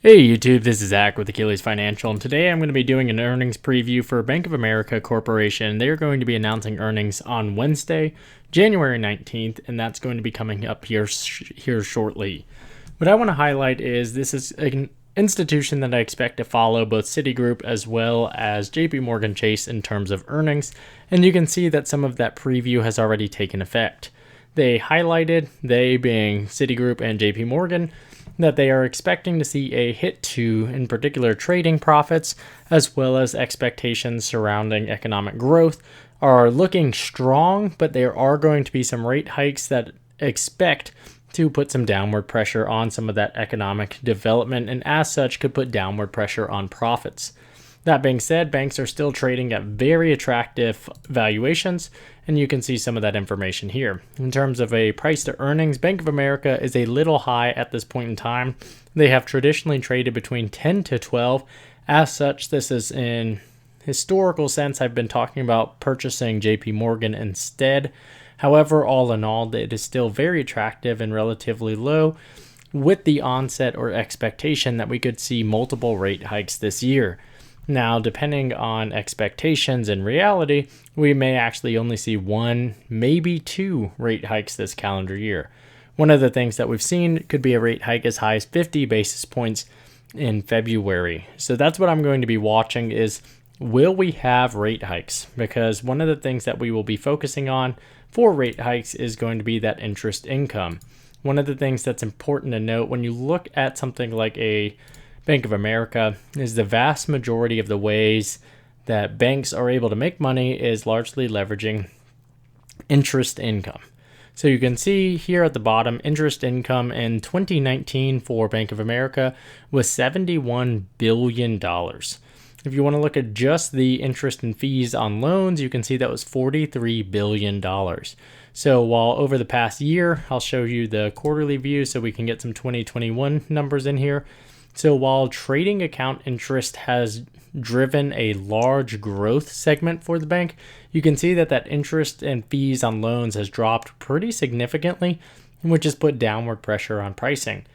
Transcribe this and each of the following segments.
Hey YouTube, this is Zach with Achilles Financial, and today I'm going to be doing an earnings preview for Bank of America Corporation. They're going to be announcing earnings on Wednesday, January 19th, and that's going to be coming up here shortly. What I want to highlight is this is an institution that I expect to follow both Citigroup as well as JP Morgan Chase in terms of earnings, and you can see that some of that preview has already taken effect. They highlighted, they being Citigroup and JP Morgan, that they are expecting to see a hit to, in particular, trading profits, as well as expectations surrounding economic growth are looking strong, but there are going to be some rate hikes that expect to put some downward pressure on some of that economic development, and as such could put downward pressure on profits. That being said, banks are still trading at very attractive valuations, and you can see some of that information here. In terms of a price to earnings, Bank of America is a little high at this point in time. They have traditionally traded between 10 to 12. As such, this is in historical sense. I've been talking about purchasing JP Morgan instead. However, all in all, it is still very attractive and relatively low, with the onset or expectation that we could see multiple rate hikes this year. Now, depending on expectations and reality, we may actually only see one, maybe two rate hikes this calendar year. One of the things that we've seen could be a rate hike as high as 50 basis points in February. So that's what I'm going to be watching is, will we have rate hikes? Because one of the things that we will be focusing on for rate hikes is going to be that interest income. One of the things that's important to note when you look at something like a Bank of America is the vast majority of the ways that banks are able to make money is largely leveraging interest income. So you can see here at the bottom, interest income in 2019 for Bank of America was $71 billion. If you want to look at just the interest and fees on loans, you can see that was $43 billion. So while over the past year, I'll show you the quarterly view so we can get some 2021 numbers in here. So while trading account interest has driven a large growth segment for the bank, you can see that that interest and fees on loans has dropped pretty significantly, which has put downward pressure on pricing.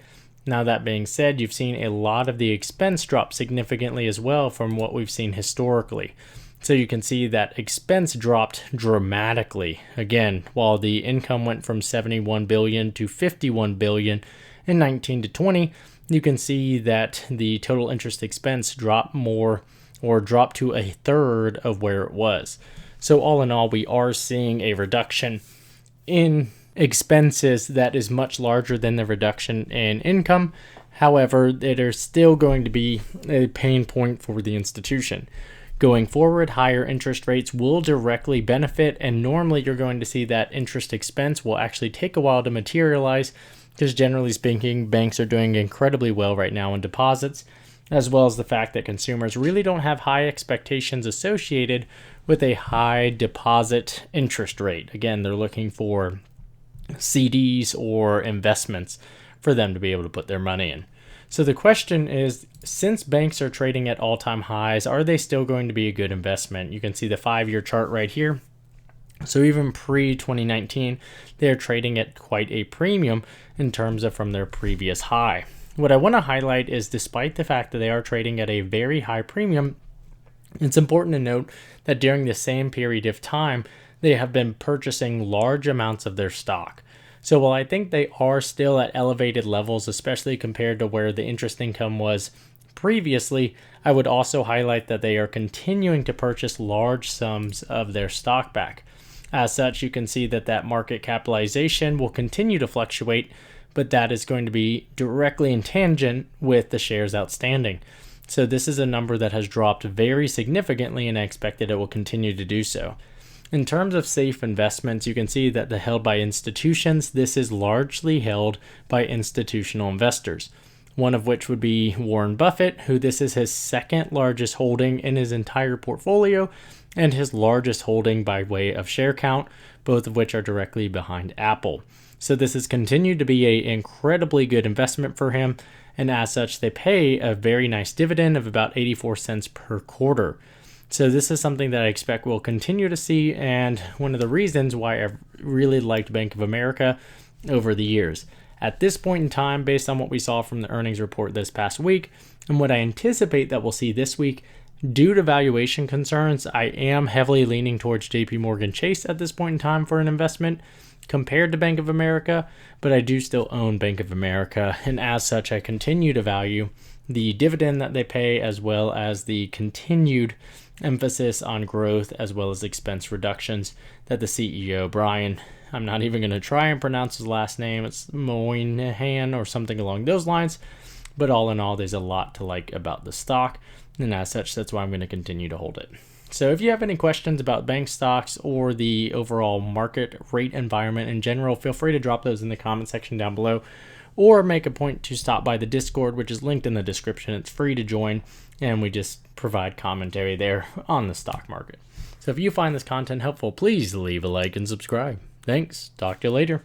Now, that being said, you've seen a lot of the expense drop significantly as well from what we've seen historically. So you can see that expense dropped dramatically. Again, while the income went from 71 billion to 51 billion in 19 to 20, you can see that the total interest expense dropped more, or dropped to a third of where it was. So all in all, we are seeing a reduction in expenses that is much larger than the reduction in income. However, it is still going to be a pain point for the institution. Going forward, higher interest rates will directly benefit, and normally you're going to see that interest expense will actually take a while to materialize, because generally speaking, banks are doing incredibly well right now in deposits, as well as the fact that consumers really don't have high expectations associated with a high deposit interest rate. Again, they're looking for CDs or investments for them to be able to put their money in. So the question is, since banks are trading at all-time highs, are they still going to be a good investment? You can see the 5-year chart right here. So even pre-2019, they're trading at quite a premium in terms of from their previous high. What I want to highlight is, despite the fact that they are trading at a very high premium, it's important to note that during the same period of time, they have been purchasing large amounts of their stock. So while I think they are still at elevated levels, especially compared to where the interest income was previously, I would also highlight that they are continuing to purchase large sums of their stock back. As such, you can see that that market capitalization will continue to fluctuate, but that is going to be directly in tangent with the shares outstanding. So this is a number that has dropped very significantly, and I expect that it will continue to do so. In terms of safe investments, you can see that the held by institutions, this is largely held by institutional investors. One of which would be Warren Buffett, who this is his second largest holding in his entire portfolio, and his largest holding by way of share count, both of which are directly behind Apple. So this has continued to be an incredibly good investment for him, and as such, they pay a very nice dividend of about 84 cents per quarter. So this is something that I expect we'll continue to see, and one of the reasons why I've really liked Bank of America over the years. At this point in time, based on what we saw from the earnings report this past week and what I anticipate that we'll see this week, due to valuation concerns, I am heavily leaning towards JP Morgan Chase at this point in time for an investment compared to Bank of America, but I do still own Bank of America, and as such, I continue to value the dividend that they pay as well as the continued emphasis on growth as well as expense reductions that the CEO, Brian, I'm not even going to try and pronounce his last name, it's Moynihan or something along those lines, but all in all, there's a lot to like about the stock, and as such, that's why I'm going to continue to hold it. So if you have any questions about bank stocks or the overall market rate environment in general, feel free to drop those in the comment section down below, or make a point to stop by the Discord, which is linked in the description. It's free to join, and we just provide commentary there on the stock market. So if you find this content helpful, please leave a like and subscribe. Thanks. Talk to you later.